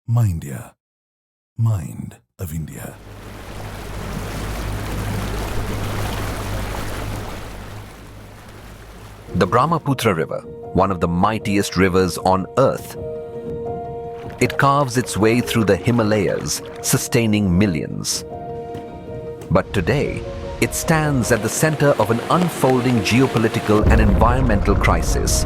MINDIA, Mind of India. The Brahmaputra River, one of the mightiest rivers on earth. It carves its way through the Himalayas, sustaining millions. But today, it stands at the center of an unfolding geopolitical and environmental crisis.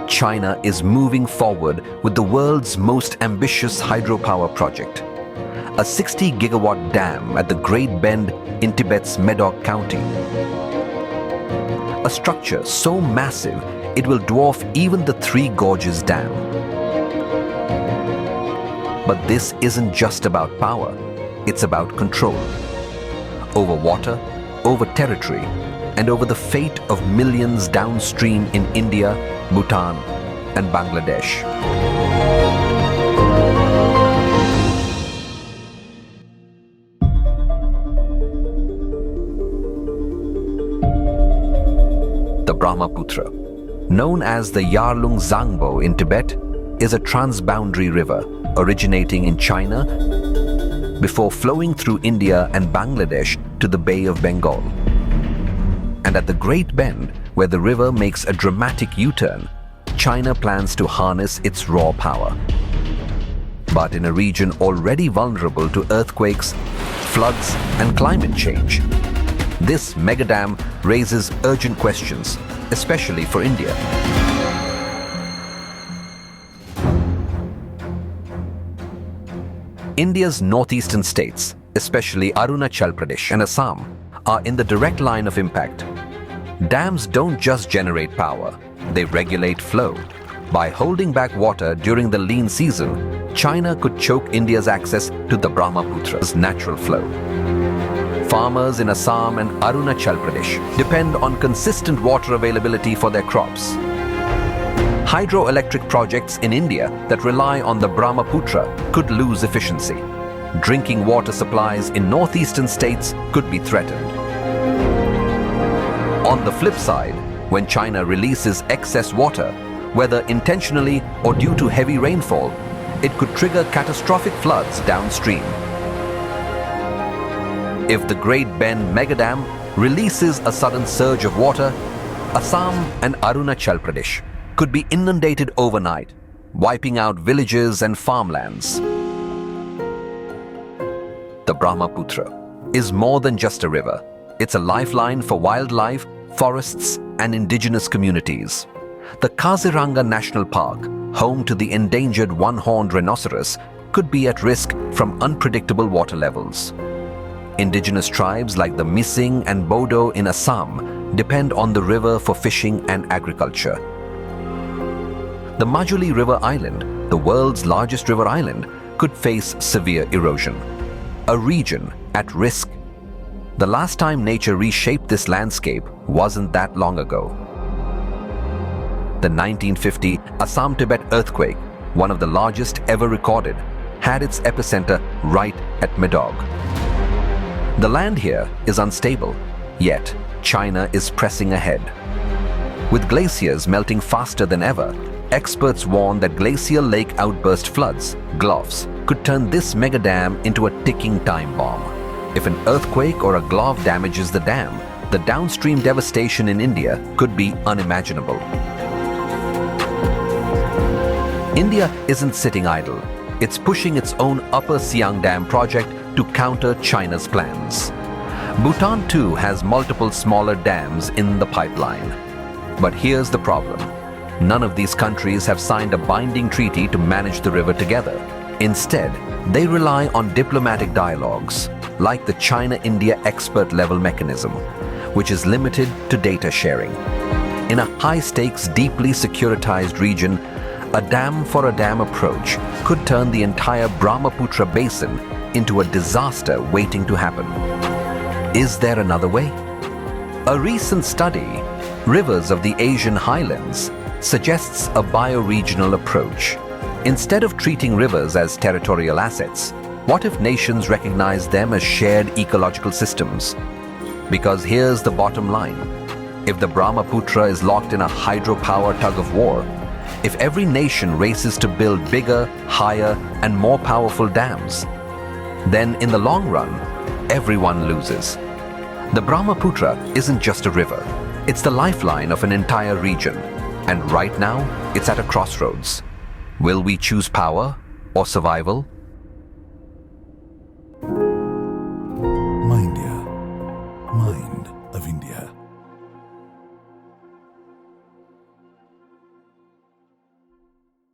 China is moving forward with the world's most ambitious hydropower project, a 60-gigawatt dam at the Great Bend in Tibet's Medog County. A structure so massive it will dwarf even the Three Gorges Dam. But this isn't just about power, it's about control. Over water, over territory, and over the fate of millions downstream in India, Bhutan, and Bangladesh. The Brahmaputra, known as the Yarlung Zangbo in Tibet, is a transboundary river originating in China before flowing through India and Bangladesh to the Bay of Bengal. And at the Great Bend, where the river makes a dramatic U-turn, China plans to harness its raw power. But in a region already vulnerable to earthquakes, floods, and climate change, this megadam raises urgent questions, especially for India. India's northeastern states, especially Arunachal Pradesh and Assam, are in the direct line of impact. Dams don't just generate power, they regulate flow. By holding back water during the lean season, China could choke India's access to the Brahmaputra's natural flow. Farmers in Assam and Arunachal Pradesh depend on consistent water availability for their crops. Hydroelectric projects in India that rely on the Brahmaputra could lose efficiency. Drinking water supplies in northeastern states could be threatened. On the flip side, when China releases excess water, whether intentionally or due to heavy rainfall, it could trigger catastrophic floods downstream. If the Great Bend Megadam releases a sudden surge of water, Assam and Arunachal Pradesh could be inundated overnight, wiping out villages and farmlands. The Brahmaputra is more than just a river. It's a lifeline for wildlife, forests, and indigenous communities. The Kaziranga National Park, home to the endangered one-horned rhinoceros, could be at risk from unpredictable water levels. Indigenous tribes like the Mising and Bodo in Assam depend on the river for fishing and agriculture. The Majuli River Island, the world's largest river island, could face severe erosion. A region at risk. The last time nature reshaped this landscape wasn't that long ago. The 1950 Assam-Tibet earthquake, one of the largest ever recorded, had its epicenter right at Medog. The land here is unstable, yet China is pressing ahead. With glaciers melting faster than ever, experts warn that glacial lake outburst floods, GLOFs, could turn this megadam into a ticking time bomb. If an earthquake or a GLOF damages the dam, the downstream devastation in India could be unimaginable. India isn't sitting idle. It's pushing its own Upper Siang Dam project to counter China's plans. Bhutan too has multiple smaller dams in the pipeline. But here's the problem. None of these countries have signed a binding treaty to manage the river together. Instead, they rely on diplomatic dialogues, like the China-India expert-level mechanism, which is limited to data sharing. In a high-stakes, deeply securitized region, a dam-for-a-dam approach could turn the entire Brahmaputra basin into a disaster waiting to happen. Is there another way? A recent study, Rivers of the Asian Highlands, suggests a bioregional approach. Instead of treating rivers as territorial assets, what if nations recognize them as shared ecological systems? Because here's the bottom line. If the Brahmaputra is locked in a hydropower tug of war, If every nation races to build bigger, higher, and more powerful dams, then in the long run, everyone loses. The Brahmaputra isn't just a river. It's the lifeline of an entire region. And right now, it's at a crossroads. Will we choose power or survival?